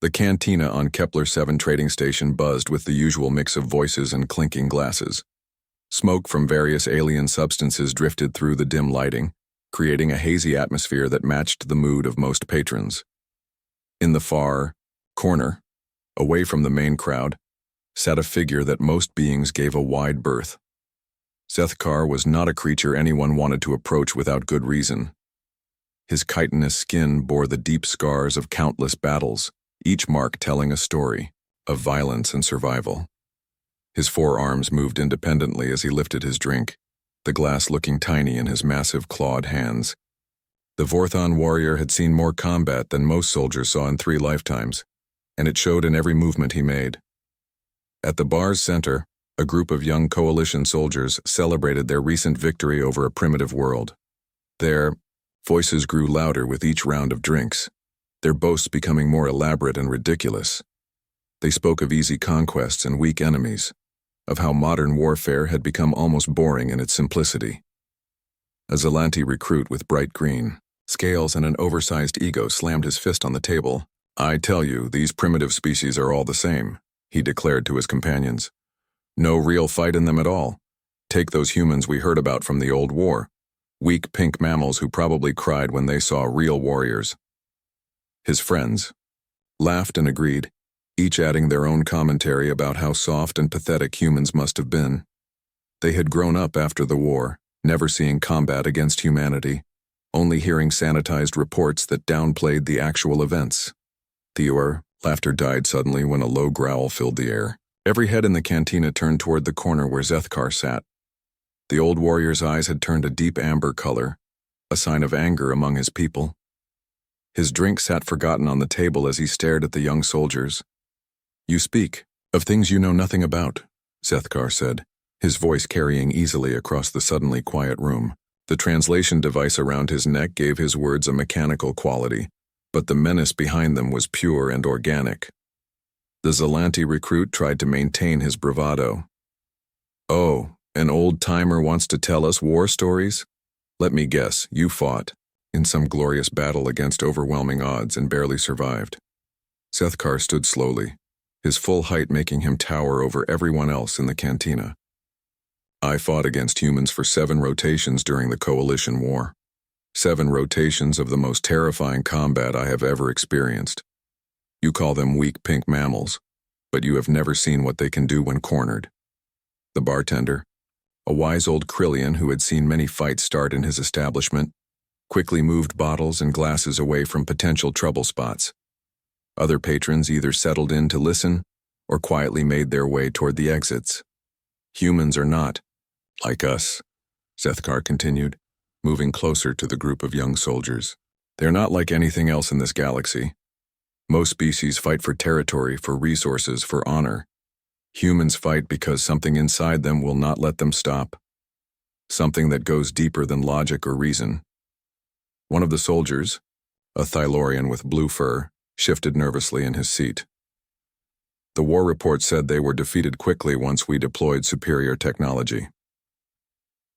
The cantina on Kepler 7 trading station buzzed with the usual mix of voices and clinking glasses. Smoke from various alien substances drifted through the dim lighting, creating a hazy atmosphere that matched the mood of most patrons. In the far corner, away from the main crowd, sat a figure that most beings gave a wide berth. Zethkar was not a creature anyone wanted to approach without good reason. His chitinous skin bore the deep scars of countless battles, each mark telling a story of violence and survival. His forearms moved independently as he lifted his drink, the glass looking tiny in his massive clawed hands. The Vorthon warrior had seen more combat than most soldiers saw in 3 lifetimes, and it showed in every movement he made. At the bar's center, a group of young coalition soldiers celebrated their recent victory over a primitive world. Their voices grew louder with each round of drinks, their boasts becoming more elaborate and ridiculous. They spoke of easy conquests and weak enemies, of how modern warfare had become almost boring in its simplicity. A Zelanti recruit with bright green scales and an oversized ego slammed his fist on the table. "I tell you, these primitive species are all the same," he declared to his companions. "No real fight in them at all. Take those humans we heard about from the old war. Weak pink mammals who probably cried when they saw real warriors." His friends laughed and agreed, each adding their own commentary about how soft and pathetic humans must have been. They had grown up after the war, never seeing combat against humanity, only hearing sanitized reports that downplayed the actual events. Laughter died suddenly when a low growl filled the air. Every head in the cantina turned toward the corner where Zethkar sat. The old warrior's eyes had turned a deep amber color, a sign of anger among his people. His drink sat forgotten on the table as he stared at the young soldiers. "You speak of things you know nothing about," Zethkar said, his voice carrying easily across the suddenly quiet room. The translation device around his neck gave his words a mechanical quality, but the menace behind them was pure and organic. The Zelanti recruit tried to maintain his bravado. "Oh, an old-timer wants to tell us war stories? Let me guess, you fought in some glorious battle against overwhelming odds and barely survived." Zethkar stood slowly, his full height making him tower over everyone else in the cantina. "I fought against humans for 7 rotations during the Coalition War. 7 rotations of the most terrifying combat I have ever experienced. You call them weak pink mammals, but you have never seen what they can do when cornered." The bartender, a wise old Krillian who had seen many fights start in his establishment, quickly moved bottles and glasses away from potential trouble spots. Other patrons either settled in to listen or quietly made their way toward the exits. "Humans are not like us," Zethkar continued, moving closer to the group of young soldiers. "They're not like anything else in this galaxy. Most species fight for territory, for resources, for honor. Humans fight because something inside them will not let them stop. Something that goes deeper than logic or reason." One of the soldiers, a Thylorian with blue fur, shifted nervously in his seat. "The war report said they were defeated quickly once we deployed superior technology."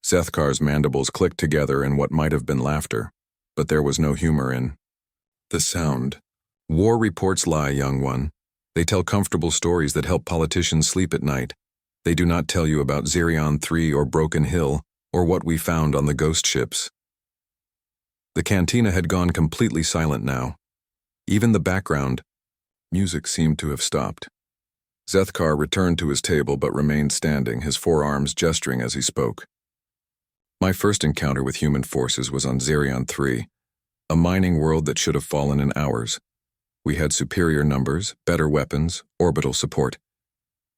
Zethkar's mandibles clicked together in what might have been laughter, but there was no humor in the sound. "War reports lie, young one. They tell comfortable stories that help politicians sleep at night. They do not tell you about Zerion 3 or Broken Hill or what we found on the ghost ships." The cantina had gone completely silent now. Even the background music seemed to have stopped. Zethkar returned to his table but remained standing, his forearms gesturing as he spoke. "My first encounter with human forces was on Zerion 3, a mining world that should have fallen in hours. We had superior numbers, better weapons, orbital support.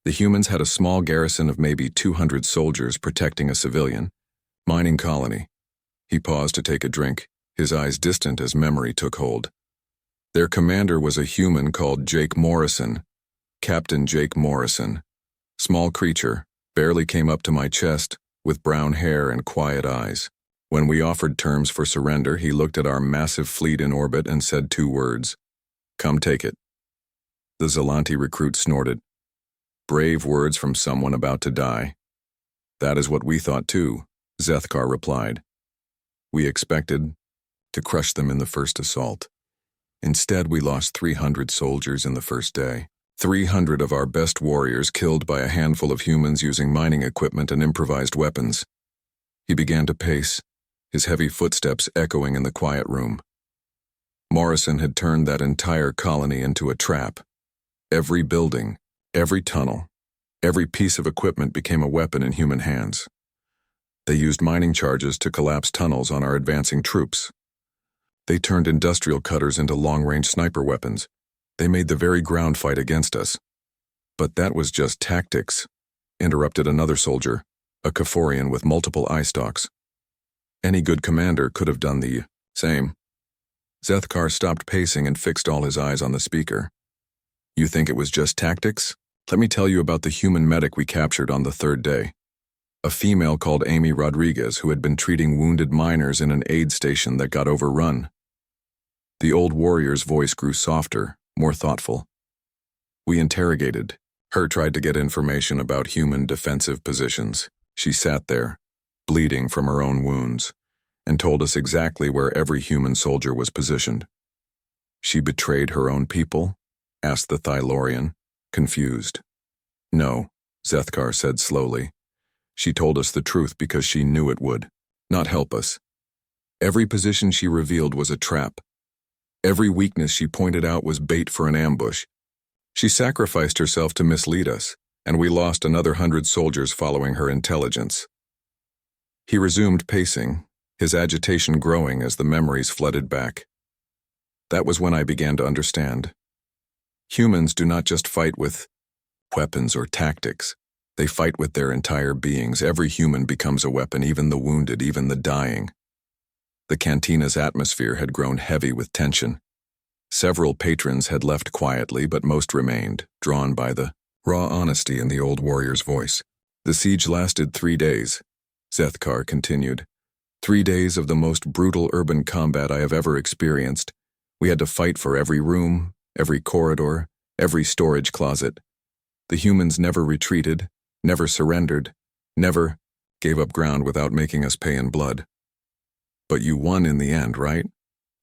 The humans had a small garrison of maybe 200 soldiers protecting a civilian mining colony." He paused to take a drink, his eyes distant as memory took hold. "Their commander was a human called Jake Morrison, Captain Jake Morrison. Small creature, barely came up to my chest, with brown hair and quiet eyes. When we offered terms for surrender, he looked at our massive fleet in orbit and said 2 words. Come take it." The Zelanti recruit snorted. "Brave words from someone about to die." "That is what we thought too," Zethkar replied. "We expected to crush them in the first assault. Instead, we lost 300 soldiers in the first day. 300 of our best warriors killed by a handful of humans using mining equipment and improvised weapons. He began to pace, his heavy footsteps echoing in the quiet room. Morrison had turned that entire colony into a trap. Every building, every tunnel, every piece of equipment became a weapon in human hands. They used mining charges to collapse tunnels on our advancing troops. They turned industrial cutters into long-range sniper weapons. They made the very ground fight against us. But that was just tactics, interrupted another soldier, a Kaforian with multiple eye stalks. Any good commander could have done the same. Zethkar stopped pacing and fixed all his eyes on the speaker. You think it was just tactics? Let me tell you about the human medic we captured on the third day. A female called Amy Rodriguez who had been treating wounded miners in an aid station that got overrun. The old warrior's voice grew softer, more thoughtful. We interrogated. Her tried to get information about human defensive positions. She sat there, bleeding from her own wounds, and told us exactly where every human soldier was positioned. She betrayed her own people? Asked the Thylorian, confused. No, Zethkar said slowly. She told us the truth because she knew it would, not help us. Every position she revealed was a trap. Every weakness she pointed out was bait for an ambush. She sacrificed herself to mislead us, and we lost another 100 soldiers following her intelligence. He resumed pacing, his agitation growing as the memories flooded back. That was when I began to understand. Humans do not just fight with weapons or tactics. They fight with their entire beings. Every human becomes a weapon, even the wounded, even the dying. The cantina's atmosphere had grown heavy with tension. Several patrons had left quietly, but most remained, drawn by the raw honesty in the old warrior's voice. The siege lasted 3 days, Zethkar continued. 3 days of the most brutal urban combat I have ever experienced. We had to fight for every room, every corridor, every storage closet. The humans never retreated, never surrendered, never gave up ground without making us pay in blood. But you won in the end, right?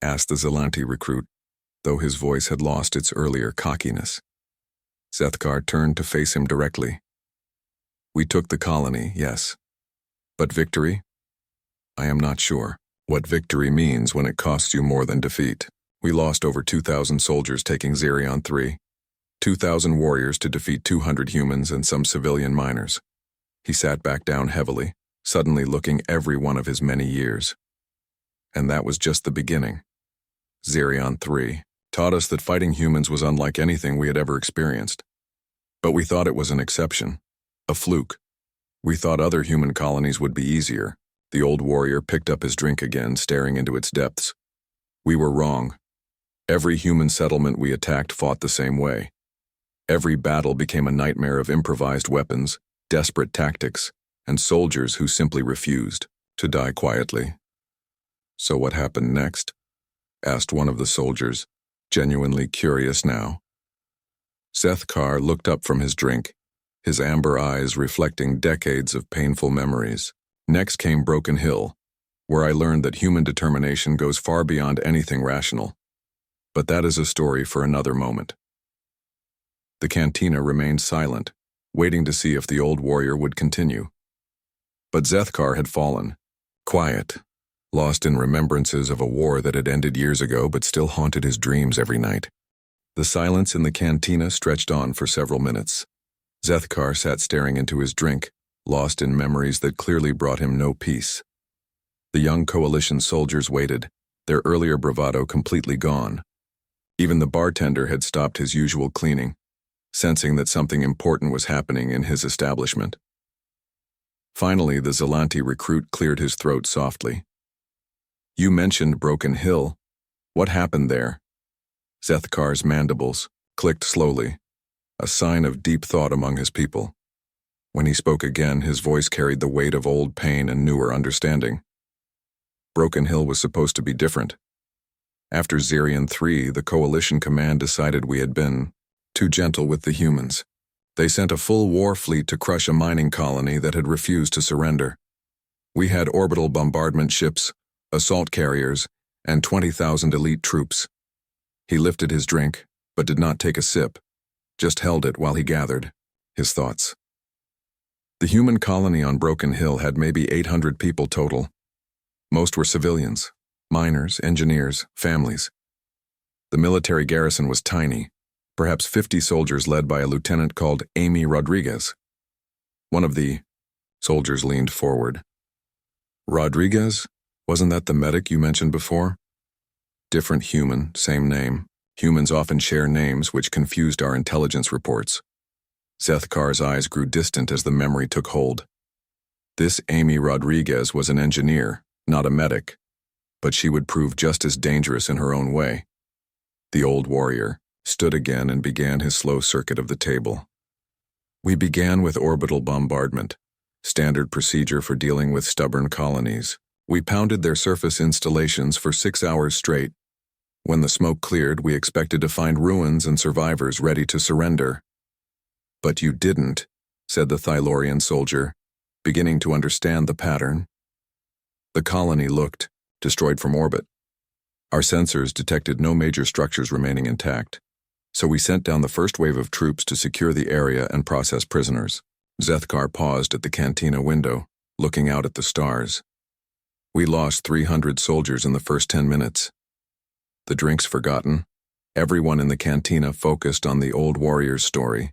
Asked the Zelanti recruit, though his voice had lost its earlier cockiness. Zethkar turned to face him directly. We took the colony, yes. But victory? I am not sure what victory means when it costs you more than defeat. We lost over 2,000 soldiers taking Zerion 3. 2,000 warriors to defeat 200 humans and some civilian miners. He sat back down heavily, suddenly looking every one of his many years. And that was just the beginning. Zerion 3 taught us that fighting humans was unlike anything we had ever experienced. But we thought it was an exception, a fluke. We thought other human colonies would be easier. The old warrior picked up his drink again, staring into its depths. We were wrong. Every human settlement we attacked fought the same way. Every battle became a nightmare of improvised weapons, desperate tactics, and soldiers who simply refused to die quietly. So what happened next? Asked one of the soldiers, genuinely curious now. Zethkar looked up from his drink, his amber eyes reflecting decades of painful memories. Next came Broken Hill, where I learned that human determination goes far beyond anything rational. But that is a story for another moment. The cantina remained silent, waiting to see if the old warrior would continue. But Zethkar had fallen, quiet, lost in remembrances of a war that had ended years ago but still haunted his dreams every night. The silence in the cantina stretched on for several minutes. Zethkar sat staring into his drink, lost in memories that clearly brought him no peace. The young coalition soldiers waited, their earlier bravado completely gone. Even the bartender had stopped his usual cleaning, sensing that something important was happening in his establishment. Finally, the Zelanti recruit cleared his throat softly. You mentioned Broken Hill. What happened there? Zethkar's mandibles clicked slowly, a sign of deep thought among his people. When he spoke again, his voice carried the weight of old pain and newer understanding. Broken Hill was supposed to be different. After Zerion 3, the Coalition Command decided we had been too gentle with the humans. They sent a full war fleet to crush a mining colony that had refused to surrender. We had orbital bombardment ships, assault carriers, and 20,000 elite troops. He lifted his drink, but did not take a sip, just held it while he gathered his thoughts. The human colony on Broken Hill had maybe 800 people total. Most were civilians, miners, engineers, families. The military garrison was tiny, perhaps 50 soldiers led by a lieutenant called Amy Rodriguez. One of the soldiers leaned forward. Rodriguez? Wasn't that the medic you mentioned before? Different human, same name. Humans often share names, which confused our intelligence reports. Zethkar's eyes grew distant as the memory took hold. This Amy Rodriguez was an engineer, not a medic, but she would prove just as dangerous in her own way. The old warrior stood again and began his slow circuit of the table. We began with orbital bombardment, standard procedure for dealing with stubborn colonies. We pounded their surface installations for 6 hours straight. When the smoke cleared, we expected to find ruins and survivors ready to surrender. But you didn't, said the Thylorian soldier, beginning to understand the pattern. The colony looked destroyed from orbit. Our sensors detected no major structures remaining intact, so we sent down the first wave of troops to secure the area and process prisoners. Zethkar paused at the cantina window, looking out at the stars. We lost 300 soldiers in the first 10 minutes. The drinks forgotten, everyone in the cantina focused on the old warrior's story.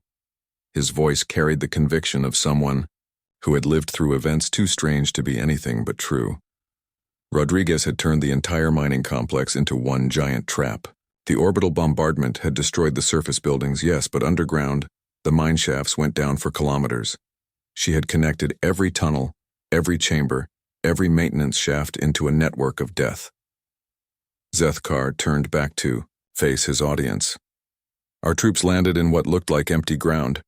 His voice carried the conviction of someone who had lived through events too strange to be anything but true. Rodriguez had turned the entire mining complex into one giant trap. The orbital bombardment had destroyed the surface buildings, yes, but underground, the mine shafts went down for kilometers. She had connected every tunnel, every chamber, every maintenance shaft into a network of death. Zethkar turned back to face his audience. Our troops landed in what looked like empty ground,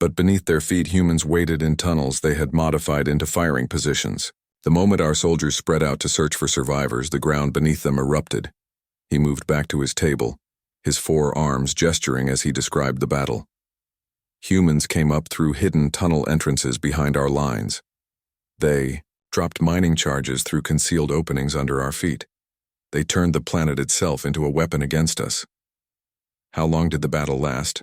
but beneath their feet humans waited in tunnels they had modified into firing positions. The moment our soldiers spread out to search for survivors, the ground beneath them erupted. He moved back to his table, his 4 arms gesturing as he described the battle. Humans came up through hidden tunnel entrances behind our lines. They dropped mining charges through concealed openings under our feet. They turned the planet itself into a weapon against us. How long did the battle last?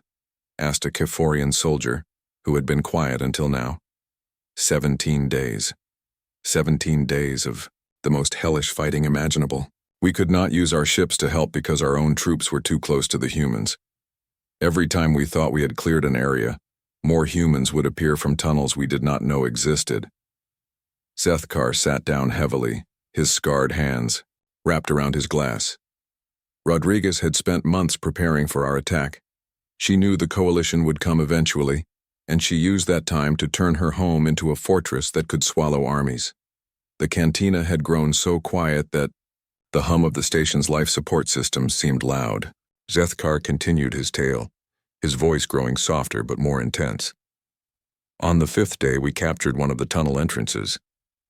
Asked a Keforian soldier, who had been quiet until now. 17 days. 17 days of the most hellish fighting imaginable. We could not use our ships to help because our own troops were too close to the humans. Every time we thought we had cleared an area, more humans would appear from tunnels we did not know existed. Zethkar sat down heavily, his scarred hands wrapped around his glass. Rodriguez had spent months preparing for our attack. She knew the coalition would come eventually, and she used that time to turn her home into a fortress that could swallow armies. The cantina had grown so quiet that the hum of the station's life support systems seemed loud. Zethkar continued his tale, his voice growing softer but more intense. On the 5th day, we captured one of the tunnel entrances.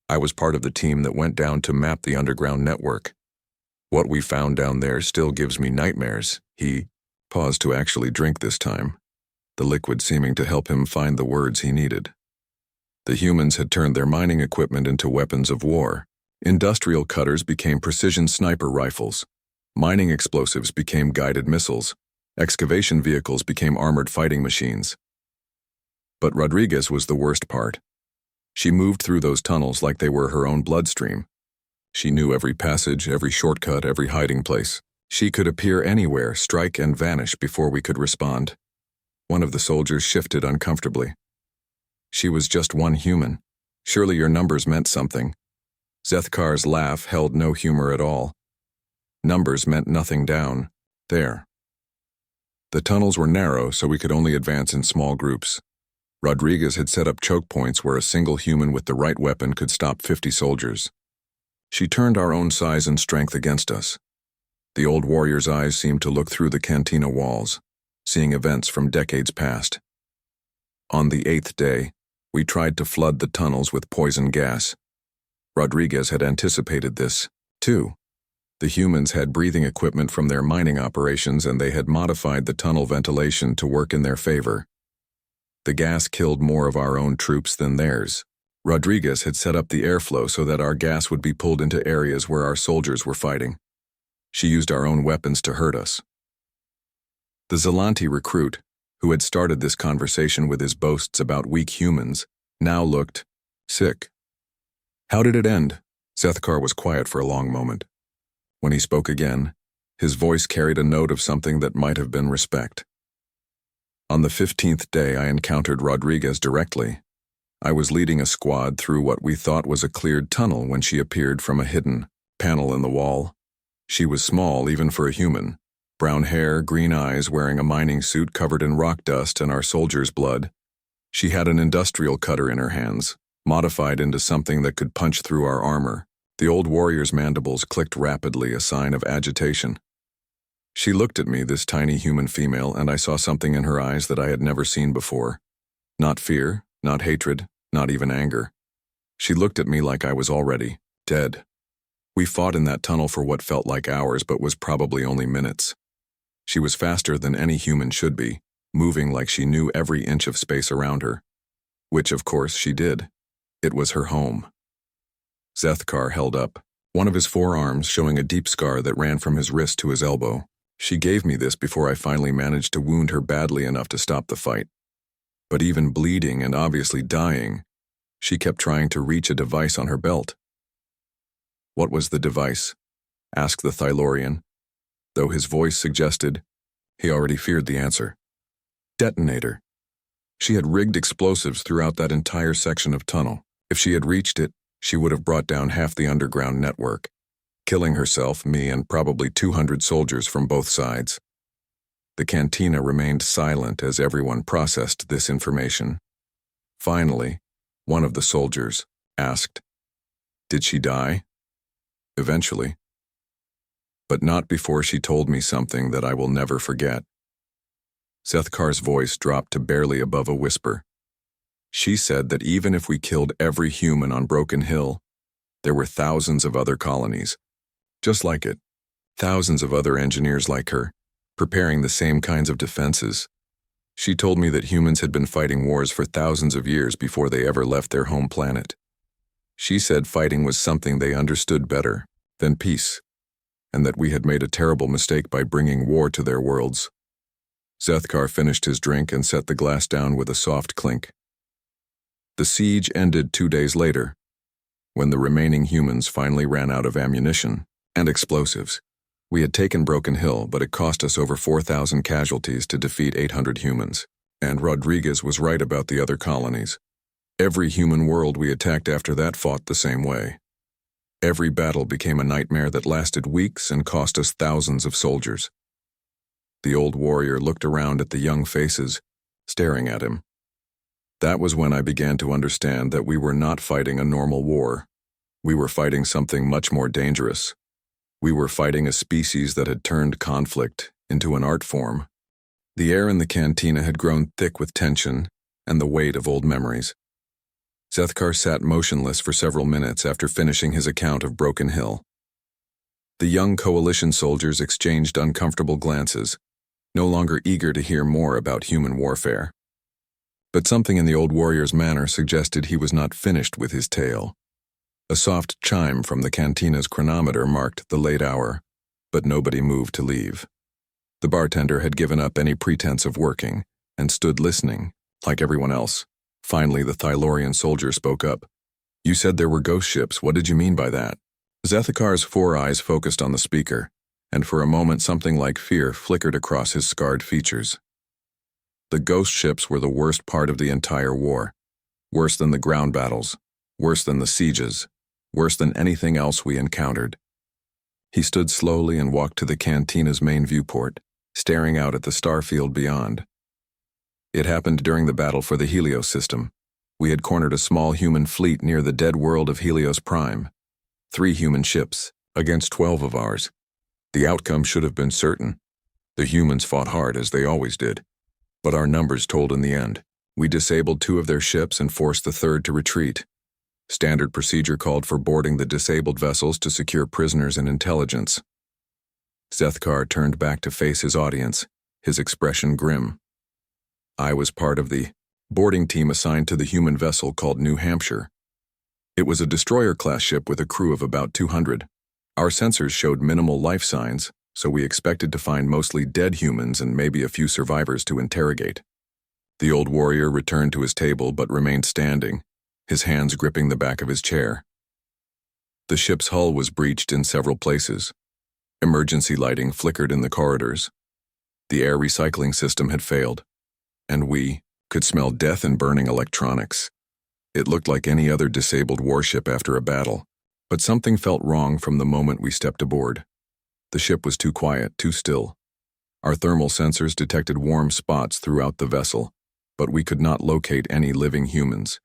I was part of the team that went down to map the underground network. What we found down there still gives me nightmares. He paused to actually drink this time, the liquid seeming to help him find the words he needed. The humans had turned their mining equipment into weapons of war. Industrial cutters became precision sniper rifles. Mining explosives became guided missiles. Excavation vehicles became armored fighting machines. But Rodriguez was the worst part. She moved through those tunnels like they were her own bloodstream. She knew every passage, every shortcut, every hiding place. She could appear anywhere, strike and vanish before we could respond. One of the soldiers shifted uncomfortably. She was just one human. Surely your numbers meant something. Zethkar's laugh held no humor at all. Numbers meant nothing down there. The tunnels were narrow, so we could only advance in small groups. Rodriguez had set up choke points where a single human with the right weapon could stop 50 soldiers. She turned our own size and strength against us. The old warrior's eyes seemed to look through the cantina walls, seeing events from decades past. On the 8th day, we tried to flood the tunnels with poison gas. Rodriguez had anticipated this, too. The humans had breathing equipment from their mining operations, and they had modified the tunnel ventilation to work in their favor. The gas killed more of our own troops than theirs. Rodriguez had set up the airflow so that our gas would be pulled into areas where our soldiers were fighting. She used our own weapons to hurt us. The Zelanti recruit, who had started this conversation with his boasts about weak humans, now looked sick. How did it end? Zethkar was quiet for a long moment. When he spoke again, his voice carried a note of something that might have been respect. On the 15th day, I encountered Rodriguez directly. I was leading a squad through what we thought was a cleared tunnel when she appeared from a hidden panel in the wall. She was small, even for a human. Brown hair, green eyes, wearing a mining suit covered in rock dust and our soldiers' blood. She had an industrial cutter in her hands, modified into something that could punch through our armor. The old warrior's mandibles clicked rapidly, a sign of agitation. She looked at me, this tiny human female, and I saw something in her eyes that I had never seen before. Not fear, not hatred, not even anger. She looked at me like I was already dead. We fought in that tunnel for what felt like hours but was probably only minutes. She was faster than any human should be, moving like she knew every inch of space around her. Which, of course, she did. It was her home. Zethkar held up, one of his forearms showing a deep scar that ran from his wrist to his elbow. She gave me this before I finally managed to wound her badly enough to stop the fight. But even bleeding and obviously dying, she kept trying to reach a device on her belt. What was the device? Asked the Thylorian, though his voice suggested he already feared the answer. Detonator. She had rigged explosives throughout that entire section of tunnel. If she had reached it, she would have brought down half the underground network, killing herself, me, and probably 200 soldiers from both sides. The cantina remained silent as everyone processed this information. Finally, one of the soldiers asked, "Did she die?" Eventually. But not before she told me something that I will never forget. Zethkar's voice dropped to barely above a whisper. She said that even if we killed every human on Broken Hill, there were thousands of other colonies, just like it, thousands of other engineers like her, preparing the same kinds of defenses. She told me that humans had been fighting wars for thousands of years before they ever left their home planet. She said fighting was something they understood better than peace, and that we had made a terrible mistake by bringing war to their worlds. Zethkar finished his drink and set the glass down with a soft clink. The siege ended 2 days later, when the remaining humans finally ran out of ammunition and explosives. We had taken Broken Hill, but it cost us over 4,000 casualties to defeat 800 humans, and Rodriguez was right about the other colonies. Every human world we attacked after that fought the same way. Every battle became a nightmare that lasted weeks and cost us thousands of soldiers. The old warrior looked around at the young faces, staring at him. That was when I began to understand that we were not fighting a normal war. We were fighting something much more dangerous. We were fighting a species that had turned conflict into an art form. The air in the cantina had grown thick with tension and the weight of old memories. Zethkar sat motionless for several minutes after finishing his account of Broken Hill. The young coalition soldiers exchanged uncomfortable glances, no longer eager to hear more about human warfare. But something in the old warrior's manner suggested he was not finished with his tale. A soft chime from the cantina's chronometer marked the late hour, but nobody moved to leave. The bartender had given up any pretense of working and stood listening, like everyone else. Finally, the Thylorian soldier spoke up. "You said there were ghost ships. What did you mean by that?" Zethakar's 4 eyes focused on the speaker, and for a moment something like fear flickered across his scarred features. The ghost ships were the worst part of the entire war. Worse than the ground battles, worse than the sieges, worse than anything else we encountered. He stood slowly and walked to the cantina's main viewport, staring out at the starfield beyond. It happened during the battle for the Helios system. We had cornered a small human fleet near the dead world of Helios Prime. 3 human ships, against 12 of ours. The outcome should have been certain. The humans fought hard, as they always did. But our numbers told in the end. We disabled 2 of their ships and forced the 3rd to retreat. Standard procedure called for boarding the disabled vessels to secure prisoners and intelligence. Zethkar turned back to face his audience, his expression grim. I was part of the boarding team assigned to the human vessel called New Hampshire. It was a destroyer-class ship with a crew of about 200. Our sensors showed minimal life signs, so we expected to find mostly dead humans and maybe a few survivors to interrogate. The old warrior returned to his table but remained standing, his hands gripping the back of his chair. The ship's hull was breached in several places. Emergency lighting flickered in the corridors. The air recycling system had failed, and we could smell death and burning electronics. It looked like any other disabled warship after a battle, but something felt wrong from the moment we stepped aboard. The ship was too quiet, too still. Our thermal sensors detected warm spots throughout the vessel, but we could not locate any living humans.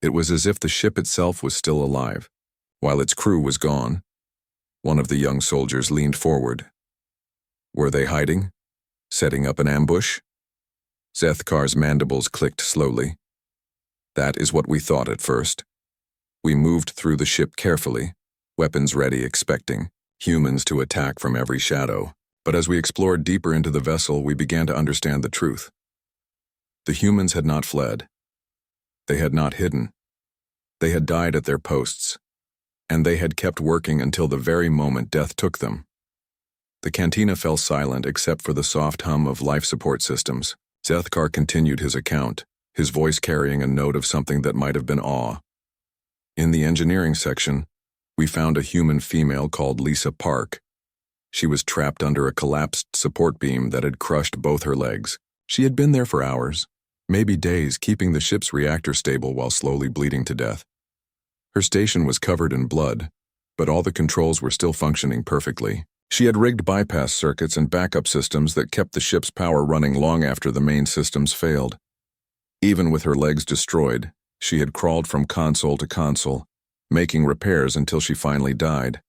It was as if the ship itself was still alive, while its crew was gone. One of the young soldiers leaned forward. Were they hiding? Setting up an ambush? Zethkar's mandibles clicked slowly. That is what we thought at first. We moved through the ship carefully, weapons ready, expecting humans to attack from every shadow. But as we explored deeper into the vessel, we began to understand the truth. The humans had not fled. They had not hidden. They had died at their posts, and they had kept working until the very moment death took them. The cantina fell silent except for the soft hum of life support systems. Zethkar continued his account, his voice carrying a note of something that might have been awe. In the engineering section, we found a human female called Lisa Park. She was trapped under a collapsed support beam that had crushed both her legs. She had been there for hours, maybe days, keeping the ship's reactor stable while slowly bleeding to death. Her station was covered in blood, but all the controls were still functioning perfectly. She had rigged bypass circuits and backup systems that kept the ship's power running long after the main systems failed. Even with her legs destroyed, she had crawled from console to console, making repairs until she finally died.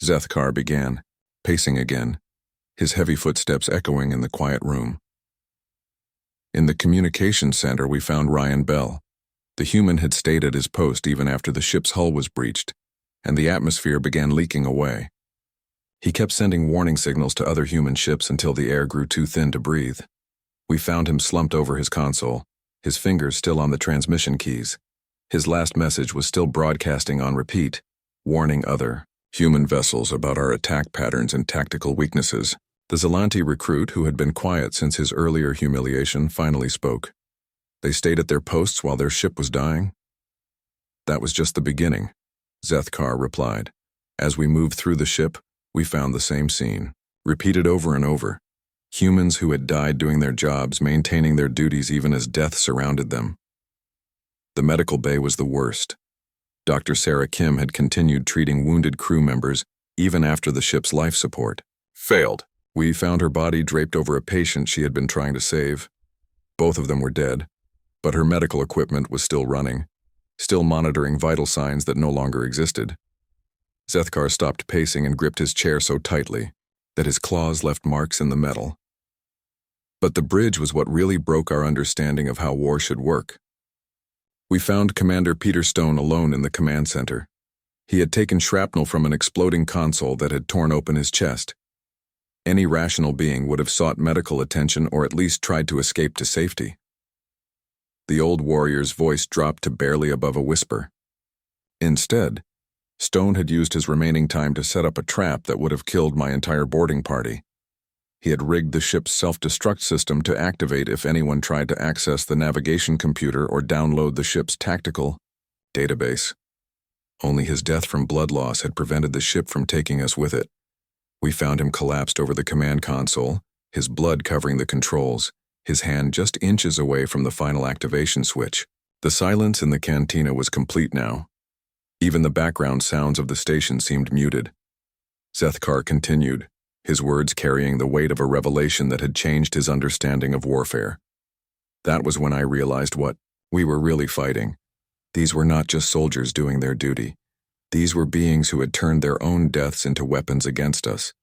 Zethkar began, pacing again, his heavy footsteps echoing in the quiet room. In the communications center, we found Ryan Bell. The human had stayed at his post even after the ship's hull was breached, and the atmosphere began leaking away. He kept sending warning signals to other human ships until the air grew too thin to breathe. We found him slumped over his console, his fingers still on the transmission keys. His last message was still broadcasting on repeat, warning other human vessels about our attack patterns and tactical weaknesses. The Zelanti recruit, who had been quiet since his earlier humiliation, finally spoke. They stayed at their posts while their ship was dying? That was just the beginning, Zethkar replied. As we moved through the ship, we found the same scene, repeated over and over. Humans who had died doing their jobs, maintaining their duties even as death surrounded them. The medical bay was the worst. Dr. Sarah Kim had continued treating wounded crew members even after the ship's life support failed. We found her body draped over a patient she had been trying to save. Both of them were dead, but her medical equipment was still running, still monitoring vital signs that no longer existed. Zethkar stopped pacing and gripped his chair so tightly that his claws left marks in the metal. But the bridge was what really broke our understanding of how war should work. We found Commander Peter Stone alone in the command center. He had taken shrapnel from an exploding console that had torn open his chest. Any rational being would have sought medical attention or at least tried to escape to safety. The old warrior's voice dropped to barely above a whisper. Instead, Stone had used his remaining time to set up a trap that would have killed my entire boarding party. He had rigged the ship's self-destruct system to activate if anyone tried to access the navigation computer or download the ship's tactical database. Only his death from blood loss had prevented the ship from taking us with it. We found him collapsed over the command console, his blood covering the controls, his hand just inches away from the final activation switch. The silence in the cantina was complete now. Even the background sounds of the station seemed muted. Zethkar continued, his words carrying the weight of a revelation that had changed his understanding of warfare. That was when I realized what we were really fighting. These were not just soldiers doing their duty. These were beings who had turned their own deaths into weapons against us.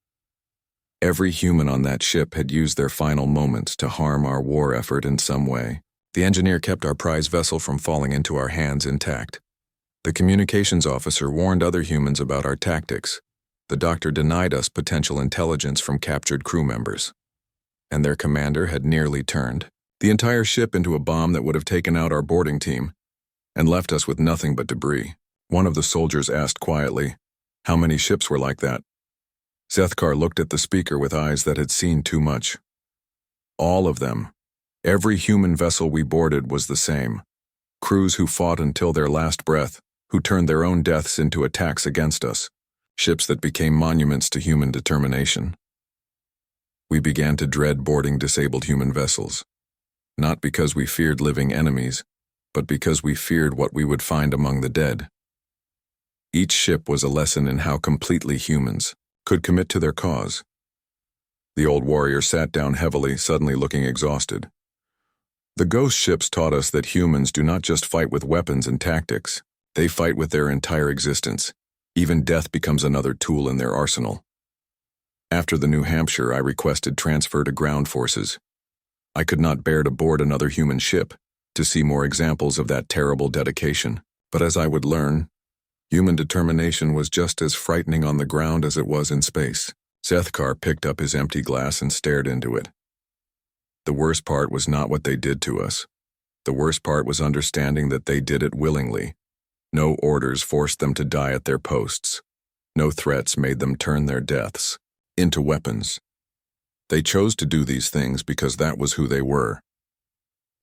Every human on that ship had used their final moments to harm our war effort in some way. The engineer kept our prize vessel from falling into our hands intact. The communications officer warned other humans about our tactics. The doctor denied us potential intelligence from captured crew members. And their commander had nearly turned the entire ship into a bomb that would have taken out our boarding team and left us with nothing but debris. One of the soldiers asked quietly, "How many ships were like that?" Zethkar looked at the speaker with eyes that had seen too much. All of them. Every human vessel we boarded was the same. Crews who fought until their last breath, who turned their own deaths into attacks against us. Ships that became monuments to human determination. We began to dread boarding disabled human vessels. Not because we feared living enemies, but because we feared what we would find among the dead. Each ship was a lesson in how completely humans could commit to their cause. The old warrior sat down heavily, suddenly looking exhausted. The ghost ships taught us that humans do not just fight with weapons and tactics, they fight with their entire existence. Even death becomes another tool in their arsenal. After the New Hampshire, I requested transfer to ground forces. I could not bear to board another human ship, to see more examples of that terrible dedication. But as I would learn, human determination was just as frightening on the ground as it was in space. Zethkar picked up his empty glass and stared into it. The worst part was not what they did to us. The worst part was understanding that they did it willingly. No orders forced them to die at their posts. No threats made them turn their deaths into weapons. They chose to do these things because that was who they were.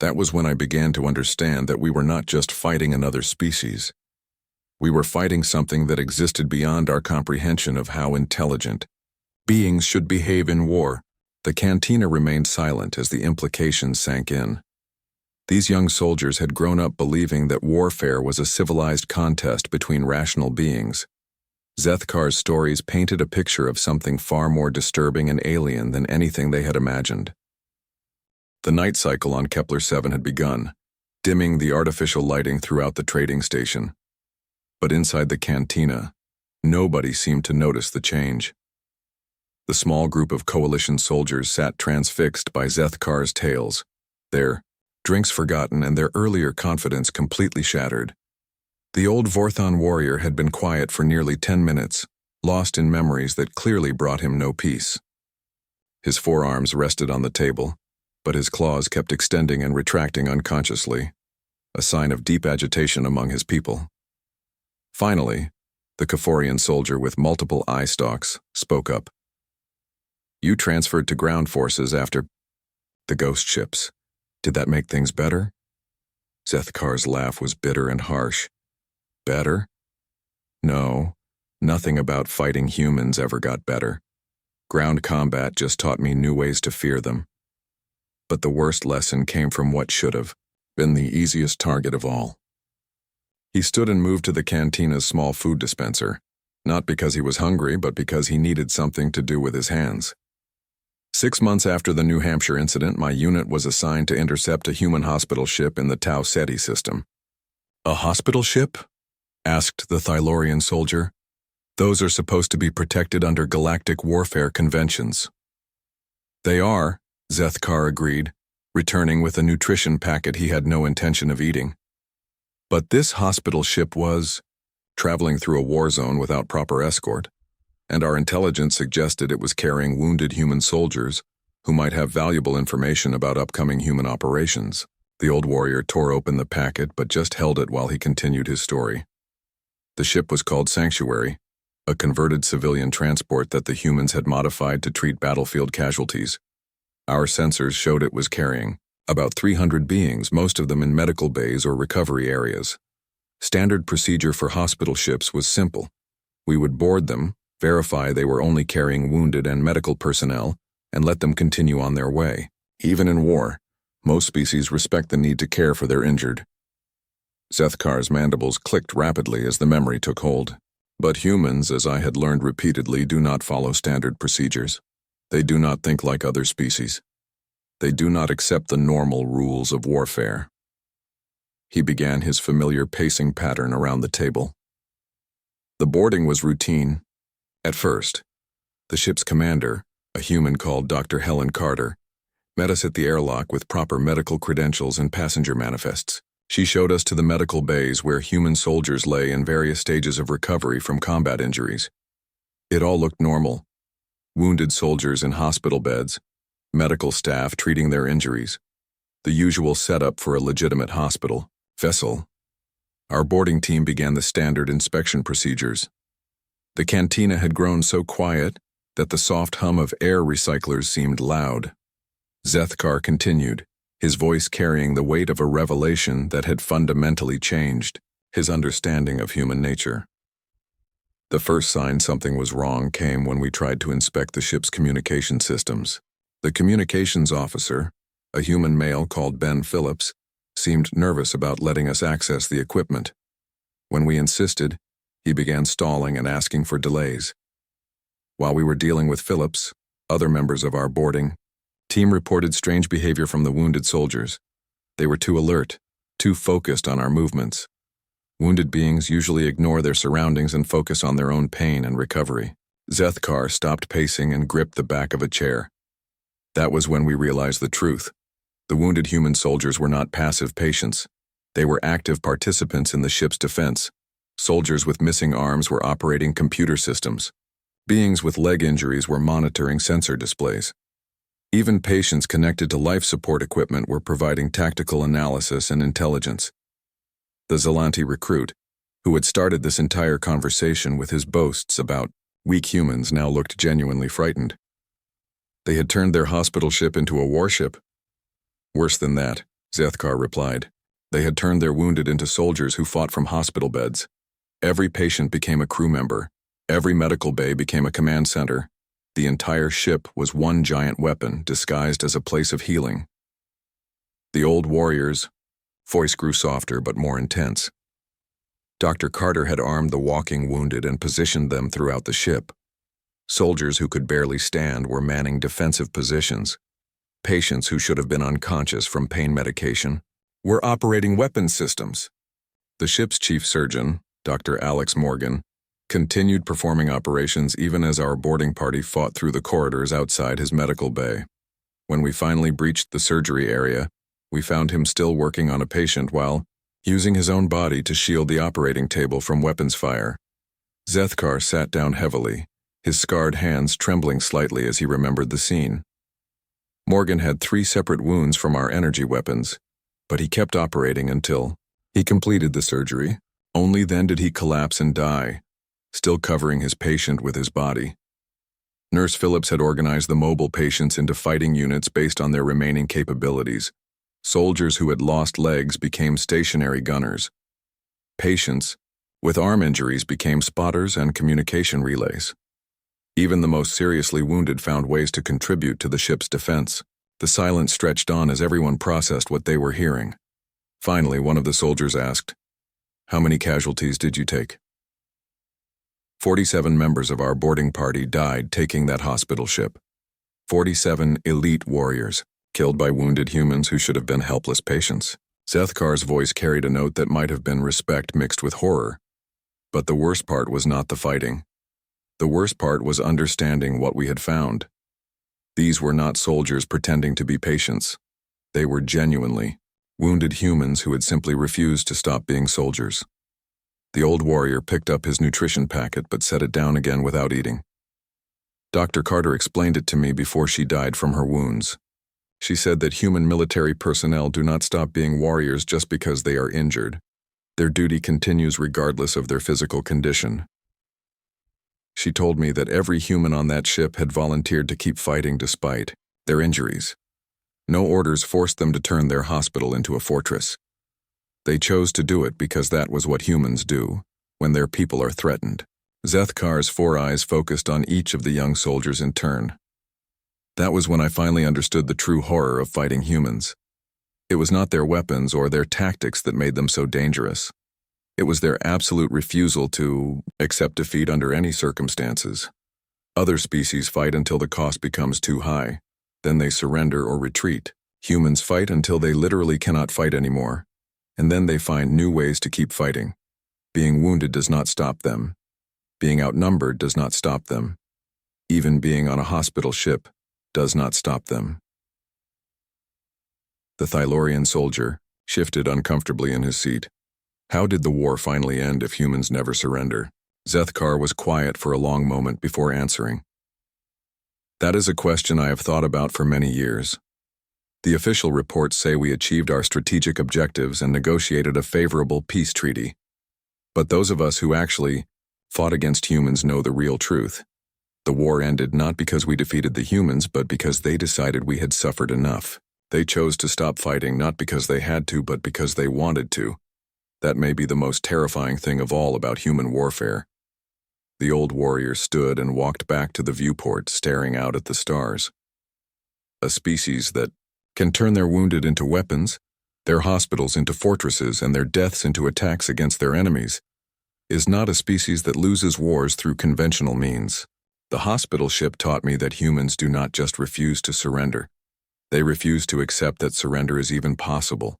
That was when I began to understand that we were not just fighting another species. We were fighting something that existed beyond our comprehension of how intelligent beings should behave in war. The cantina remained silent as the implications sank in. These young soldiers had grown up believing that warfare was a civilized contest between rational beings. Zethkar's stories painted a picture of something far more disturbing and alien than anything they had imagined. The night cycle on Kepler-7 had begun, dimming the artificial lighting throughout the trading station. But inside the cantina, nobody seemed to notice the change. The small group of coalition soldiers sat transfixed by Zethkar's tales, their drinks forgotten and their earlier confidence completely shattered. The old Vorthon warrior had been quiet for nearly 10 minutes, lost in memories that clearly brought him no peace. His forearms rested on the table, but his claws kept extending and retracting unconsciously, a sign of deep agitation among his people. Finally, the Kaforian soldier with multiple eye stalks spoke up. "You transferred to ground forces after the ghost ships. Did that make things better?" Zethkar's laugh was bitter and harsh. Better? No, nothing about fighting humans ever got better. Ground combat just taught me new ways to fear them. But the worst lesson came from what should have been the easiest target of all. He stood and moved to the cantina's small food dispenser, not because he was hungry, but because he needed something to do with his hands. 6 months after the New Hampshire incident, my unit was assigned to intercept a human hospital ship in the Tau Ceti system. "A hospital ship?" asked the Thylorian soldier. "Those are supposed to be protected under galactic warfare conventions." "They are," Zethkar agreed, returning with a nutrition packet he had no intention of eating. But this hospital ship was traveling through a war zone without proper escort, and our intelligence suggested it was carrying wounded human soldiers who might have valuable information about upcoming human operations. The old warrior tore open the packet but just held it while he continued his story. The ship was called Sanctuary, a converted civilian transport that the humans had modified to treat battlefield casualties. Our sensors showed it was carrying about 300 beings, most of them in medical bays or recovery areas. Standard procedure for hospital ships was simple. We would board them, verify they were only carrying wounded and medical personnel, and let them continue on their way. Even in war, most species respect the need to care for their injured. Zethkar's mandibles clicked rapidly as the memory took hold. But humans, as I had learned repeatedly, do not follow standard procedures. They do not think like other species. They do not accept the normal rules of warfare. He began his familiar pacing pattern around the table. The boarding was routine. At first, the ship's commander, a human called Dr. Helen Carter, met us at the airlock with proper medical credentials and passenger manifests. She showed us to the medical bays where human soldiers lay in various stages of recovery from combat injuries. It all looked normal. Wounded soldiers in hospital beds, medical staff treating their injuries, the usual setup for a legitimate hospital vessel. Our boarding team began the standard inspection procedures. The cantina had grown so quiet, that the soft hum of air recyclers seemed loud. Zethkar continued, his voice carrying the weight of a revelation that had fundamentally changed his understanding of human nature. The first sign something was wrong came when we tried to inspect the ship's communication systems. The communications officer, a human male called Ben Phillips, seemed nervous about letting us access the equipment. When we insisted, he began stalling and asking for delays. While we were dealing with Phillips, other members of our boarding team reported strange behavior from the wounded soldiers. They were too alert, too focused on our movements. Wounded beings usually ignore their surroundings and focus on their own pain and recovery. Zethkar stopped pacing and gripped the back of a chair. That was when we realized the truth. The wounded human soldiers were not passive patients. They were active participants in the ship's defense. Soldiers with missing arms were operating computer systems. Beings with leg injuries were monitoring sensor displays. Even patients connected to life support equipment were providing tactical analysis and intelligence. The Zelanti recruit, who had started this entire conversation with his boasts about weak humans, now looked genuinely frightened. They had turned their hospital ship into a warship. Worse than that, Zethkar replied. They had turned their wounded into soldiers who fought from hospital beds. Every patient became a crew member. Every medical bay became a command center. The entire ship was one giant weapon disguised as a place of healing. The old warriors' voice grew softer but more intense. Dr. Carter had armed the walking wounded and positioned them throughout the ship. Soldiers who could barely stand were manning defensive positions. Patients who should have been unconscious from pain medication were operating weapons systems. The ship's chief surgeon, Dr. Alex Morgan, continued performing operations even as our boarding party fought through the corridors outside his medical bay. When we finally breached the surgery area, we found him still working on a patient while using his own body to shield the operating table from weapons fire. Zethkar sat down heavily, his scarred hands trembling slightly as he remembered the scene. Morgan had 3 separate wounds from our energy weapons, but he kept operating until he completed the surgery. Only then did he collapse and die, still covering his patient with his body. Nurse Phillips had organized the mobile patients into fighting units based on their remaining capabilities. Soldiers who had lost legs became stationary gunners. Patients with arm injuries became spotters and communication relays. Even the most seriously wounded found ways to contribute to the ship's defense. The silence stretched on as everyone processed what they were hearing. Finally, one of the soldiers asked, "How many casualties did you take?" 47 members of our boarding party died taking that hospital ship. 47 elite warriors, killed by wounded humans who should have been helpless patients. Zethkar's voice carried a note that might have been respect mixed with horror. But the worst part was not the fighting. The worst part was understanding what we had found. These were not soldiers pretending to be patients. They were genuinely wounded humans who had simply refused to stop being soldiers. The old warrior picked up his nutrition packet but set it down again without eating. Dr. Carter explained it to me before she died from her wounds. She said that human military personnel do not stop being warriors just because they are injured. Their duty continues regardless of their physical condition. She told me that every human on that ship had volunteered to keep fighting despite their injuries. No orders forced them to turn their hospital into a fortress. They chose to do it because that was what humans do when their people are threatened. Zethkar's 4 eyes focused on each of the young soldiers in turn. That was when I finally understood the true horror of fighting humans. It was not their weapons or their tactics that made them so dangerous. It was their absolute refusal to accept defeat under any circumstances. Other species fight until the cost becomes too high. Then they surrender or retreat. Humans fight until they literally cannot fight anymore. And then they find new ways to keep fighting. Being wounded does not stop them. Being outnumbered does not stop them. Even being on a hospital ship does not stop them. The Thylorian soldier shifted uncomfortably in his seat. How did the war finally end if humans never surrender? Zethkar was quiet for a long moment before answering. That is a question I have thought about for many years. The official reports say we achieved our strategic objectives and negotiated a favorable peace treaty. But those of us who actually fought against humans know the real truth. The war ended not because we defeated the humans, but because they decided we had suffered enough. They chose to stop fighting not because they had to, but because they wanted to. That may be the most terrifying thing of all about human warfare. The old warrior stood and walked back to the viewport, staring out at the stars. A species that can turn their wounded into weapons, their hospitals into fortresses, and their deaths into attacks against their enemies, is not a species that loses wars through conventional means. The hospital ship taught me that humans do not just refuse to surrender. They refuse to accept that surrender is even possible.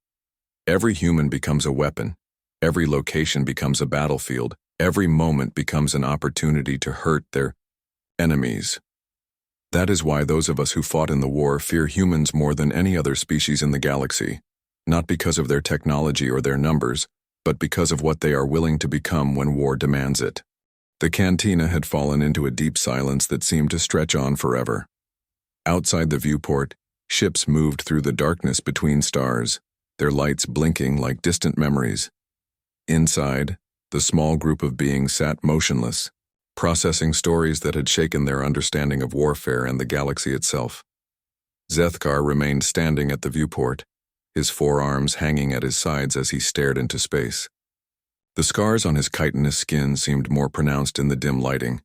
Every human becomes a weapon. Every location becomes a battlefield. Every moment becomes an opportunity to hurt their enemies. That is why those of us who fought in the war fear humans more than any other species in the galaxy, not because of their technology or their numbers, but because of what they are willing to become when war demands it. The cantina had fallen into a deep silence that seemed to stretch on forever. Outside the viewport, ships moved through the darkness between stars, their lights blinking like distant memories. Inside, the small group of beings sat motionless, processing stories that had shaken their understanding of warfare and the galaxy itself. Zethkar remained standing at the viewport, his forearms hanging at his sides as he stared into space. The scars on his chitinous skin seemed more pronounced in the dim lighting,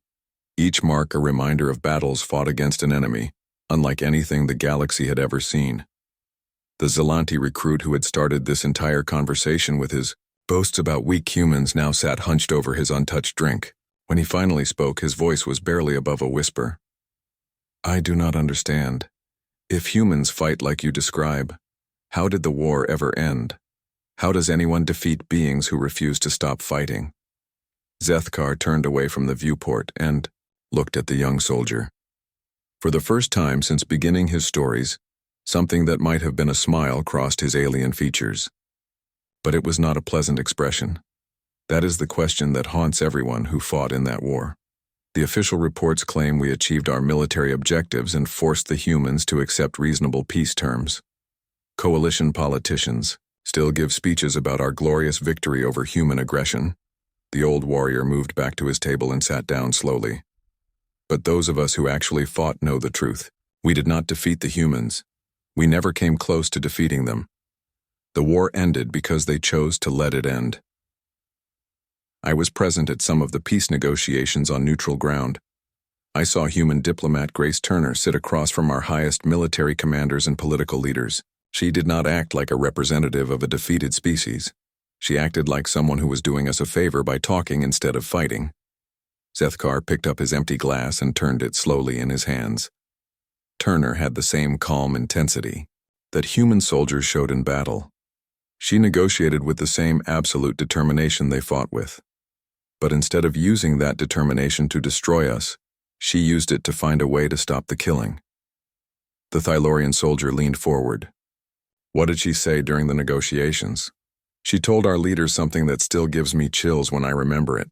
each mark a reminder of battles fought against an enemy, unlike anything the galaxy had ever seen. The Zelanti recruit who had started this entire conversation with his boasts about weak humans now sat hunched over his untouched drink. When he finally spoke, his voice was barely above a whisper. "I do not understand. If humans fight like you describe, how did the war ever end? How does anyone defeat beings who refuse to stop fighting?" Zethkar turned away from the viewport and looked at the young soldier. For the first time since beginning his stories, something that might have been a smile crossed his alien features. But it was not a pleasant expression. That is the question that haunts everyone who fought in that war. The official reports claim we achieved our military objectives and forced the humans to accept reasonable peace terms. Coalition politicians still give speeches about our glorious victory over human aggression. The old warrior moved back to his table and sat down slowly. But those of us who actually fought know the truth. We did not defeat the humans. We never came close to defeating them. The war ended because they chose to let it end. I was present at some of the peace negotiations on neutral ground. I saw human diplomat Grace Turner sit across from our highest military commanders and political leaders. She did not act like a representative of a defeated species. She acted like someone who was doing us a favor by talking instead of fighting. Zethkar picked up his empty glass and turned it slowly in his hands. Turner had the same calm intensity that human soldiers showed in battle. She negotiated with the same absolute determination they fought with. But instead of using that determination to destroy us, she used it to find a way to stop the killing. The Thylorian soldier leaned forward. What did she say during the negotiations? She told our leaders something that still gives me chills when I remember it.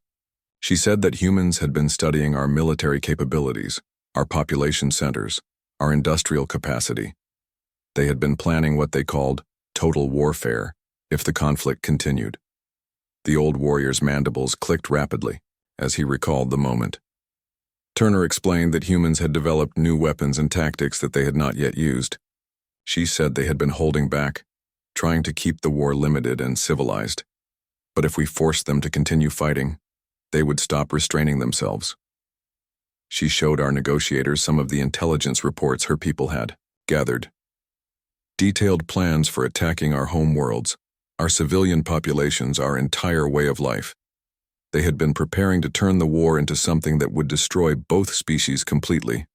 She said that humans had been studying our military capabilities, our population centers, our industrial capacity. They had been planning what they called total warfare if the conflict continued. The old warrior's mandibles clicked rapidly as he recalled the moment. Turner explained that humans had developed new weapons and tactics that they had not yet used. She said they had been holding back, trying to keep the war limited and civilized. But if we forced them to continue fighting, they would stop restraining themselves. She showed our negotiators some of the intelligence reports her people had gathered. Detailed plans for attacking our home worlds, our civilian populations, our entire way of life. They had been preparing to turn the war into something that would destroy both species completely.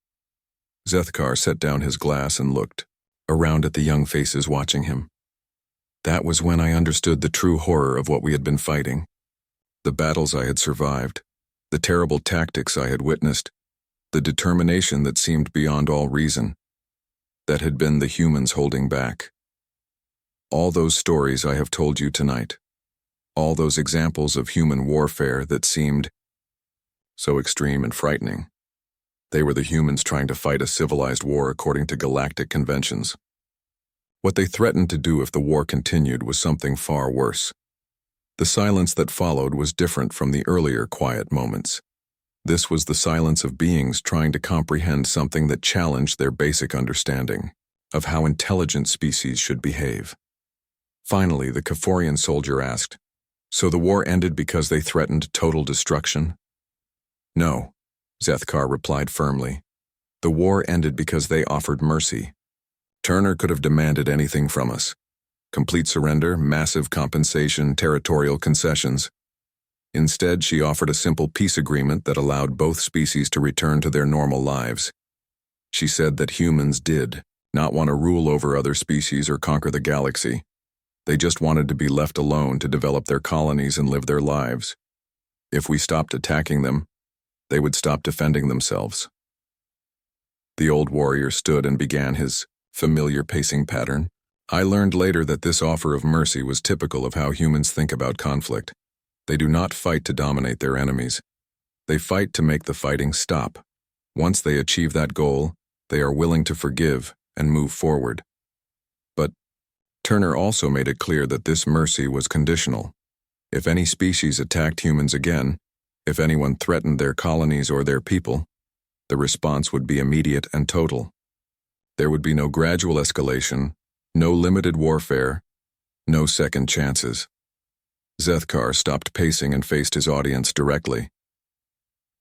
Zethkar set down his glass and looked around at the young faces watching him. That was when I understood the true horror of what we had been fighting. The battles I had survived, the terrible tactics I had witnessed, the determination that seemed beyond all reason. That had been the humans holding back. All those stories I have told you tonight, all those examples of human warfare that seemed so extreme and frightening, they were the humans trying to fight a civilized war according to galactic conventions. What they threatened to do if the war continued was something far worse. The silence that followed was different from the earlier quiet moments. This was the silence of beings trying to comprehend something that challenged their basic understanding of how intelligent species should behave. Finally, the Kaforian soldier asked, "So the war ended because they threatened total destruction?" "No," Zethkar replied firmly. "The war ended because they offered mercy. Turner could have demanded anything from us. Complete surrender, massive compensation, territorial concessions. Instead, she offered a simple peace agreement that allowed both species to return to their normal lives. She said that humans did not want to rule over other species or conquer the galaxy. They just wanted to be left alone to develop their colonies and live their lives. If we stopped attacking them, they would stop defending themselves." The old warrior stood and began his familiar pacing pattern. I learned later that this offer of mercy was typical of how humans think about conflict. They do not fight to dominate their enemies. They fight to make the fighting stop. Once they achieve that goal, they are willing to forgive and move forward. But Turner also made it clear that this mercy was conditional. If any species attacked humans again, if anyone threatened their colonies or their people, the response would be immediate and total. There would be no gradual escalation, no limited warfare, no second chances. Zethkar stopped pacing and faced his audience directly.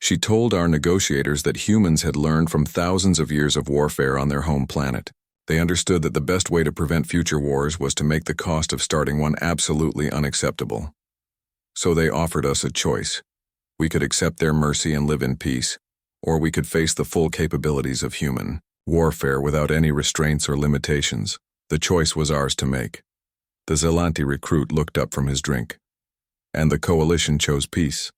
She told our negotiators that humans had learned from thousands of years of warfare on their home planet. They understood that the best way to prevent future wars was to make the cost of starting one absolutely unacceptable. So they offered us a choice. We could accept their mercy and live in peace, or we could face the full capabilities of human warfare without any restraints or limitations. The choice was ours to make. The Zelanti recruit looked up from his drink. And the coalition chose peace.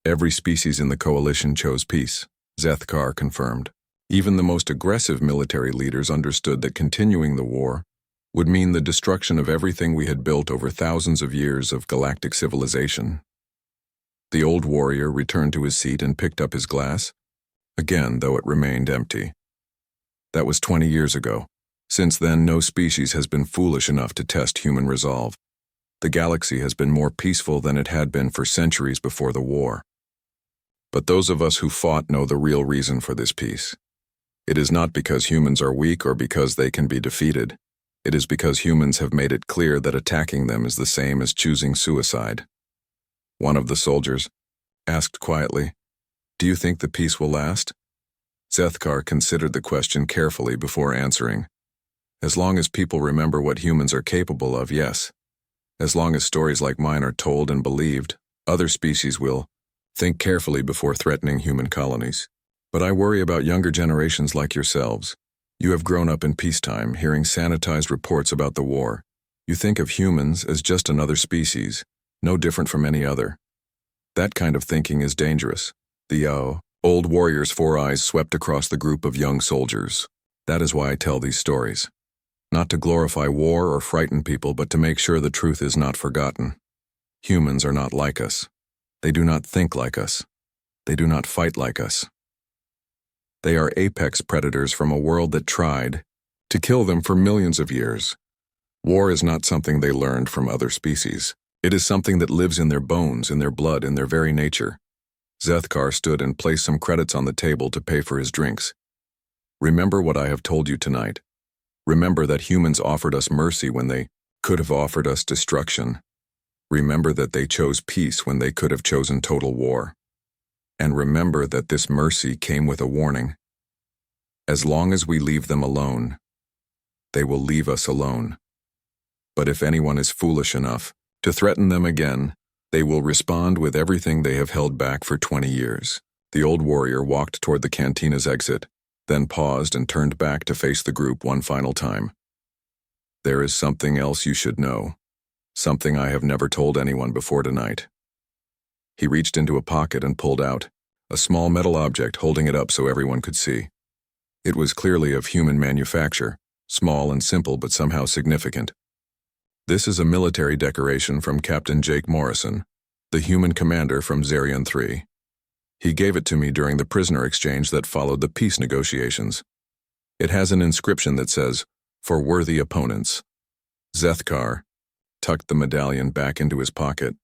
Every species in the coalition chose peace, Zethkar confirmed. Even the most aggressive military leaders understood that continuing the war would mean the destruction of everything we had built over thousands of years of galactic civilization. The old warrior returned to his seat and picked up his glass, again though it remained empty. That was 20 years ago. Since then, no species has been foolish enough to test human resolve. The galaxy has been more peaceful than it had been for centuries before the war. But those of us who fought know the real reason for this peace. It is not because humans are weak or because they can be defeated. It is because humans have made it clear that attacking them is the same as choosing suicide. One of the soldiers asked quietly, "Do you think the peace will last?" Zethkar considered the question carefully before answering. "As long as people remember what humans are capable of, yes. As long as stories like mine are told and believed, other species will. Think carefully before threatening human colonies. But I worry about younger generations like yourselves. You have grown up in peacetime, hearing sanitized reports about the war. You think of humans as just another species, no different from any other. That kind of thinking is dangerous." The old warrior's four eyes swept across the group of young soldiers. "That is why I tell these stories. Not to glorify war or frighten people, but to make sure the truth is not forgotten. Humans are not like us. They do not think like us. They do not fight like us. They are apex predators from a world that tried to kill them for millions of years. War is not something they learned from other species. It is something that lives in their bones, in their blood, in their very nature." Zethkar stood and placed some credits on the table to pay for his drinks. "Remember what I have told you tonight. Remember that humans offered us mercy when they could have offered us destruction. Remember that they chose peace when they could have chosen total war. And remember that this mercy came with a warning. As long as we leave them alone, they will leave us alone. But if anyone is foolish enough to threaten them again, they will respond with everything they have held back for 20 years. The old warrior walked toward the cantina's exit, then paused and turned back to face the group one final time. "There is something else you should know. Something I have never told anyone before tonight." He reached into a pocket and pulled out a small metal object, holding it up so everyone could see. It was clearly of human manufacture, small and simple but somehow significant. "This is a military decoration from Captain Jake Morrison, the human commander from Zerion 3. He gave it to me during the prisoner exchange that followed the peace negotiations. It has an inscription that says, 'For worthy opponents.'" Zethkar tucked the medallion back into his pocket.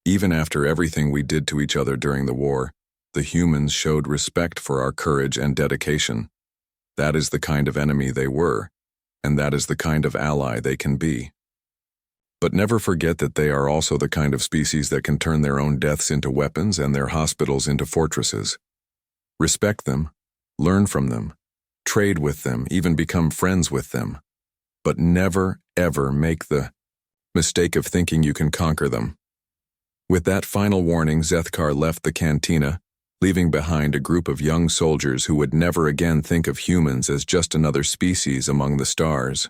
"Even after everything we did to each other during the war, the humans showed respect for our courage and dedication. That is the kind of enemy they were, and that is the kind of ally they can be. But never forget that they are also the kind of species that can turn their own deaths into weapons and their hospitals into fortresses. Respect them, learn from them, trade with them, even become friends with them. But never, ever make the mistake of thinking you can conquer them. With that final warning, Zethkar left the cantina, leaving behind a group of young soldiers who would never again think of humans as just another species among the stars.